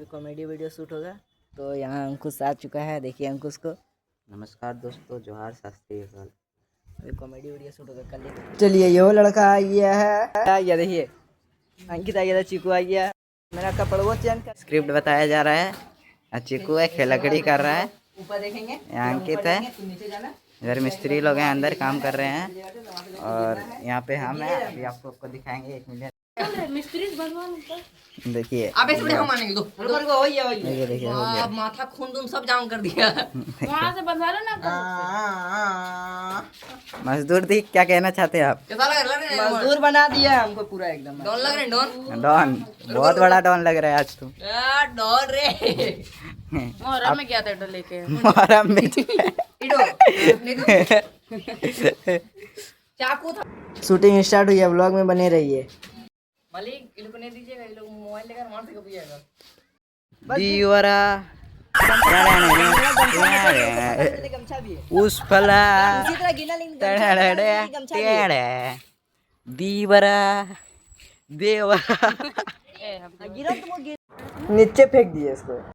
अभी comedy video shoot होगा। तो यहाँ अंकुश आ चुका है, देखिए अंकुश को। नमस्कार दोस्तों, जोहार शास्त्री काल। अभी कॉमेडी वीडियो शूट होगा कल। चलिए ये वो लड़का आ गया है, ये देखिए अंकित आ गया था, चीकू आ गया। मेरा कपड़ा वो चेंज कर, स्क्रिप्ट बताया जा रहा है। चीकू है, खेलकड़ी कर रहा है। ऊपर देखेंगे, यहाँ अंकित है, नीचे जाना। इधर मिस्त्री लोग हैं, अंदर काम कर रहे हैं। और यहाँ पे हम हैं, अभी आपको दिखाएंगे 1 मिनट। देखिए अबे इसमें हम मानेंगे दो ये देखिए हो गया। माथा खून तुम सब जाम कर दिया। वहाँ से बंधा लो ना। मजदूर दी, क्या कहना चाहते हैं आप? कैसा लग रहा है? मजदूर बना दिया हमको पूरा एकदम। डॉन लग रहे हैं, डॉन। डॉन, बहुत बड़ा डॉन लग रहा है आज तुम। डॉन रे। मोहर्रम में क्या था लेके? मुहर्रम में चाकू था। शूटिंग स्टार्ट हुई है, व्लॉग में बने रहिए। मालिक इन लोग को नहीं दीजिएगा, ये लोग मोबाइल लेकर मार से कभी आएगा। दीवारा उस फला दीवारा देवा नीचे फेंक दिए इसको।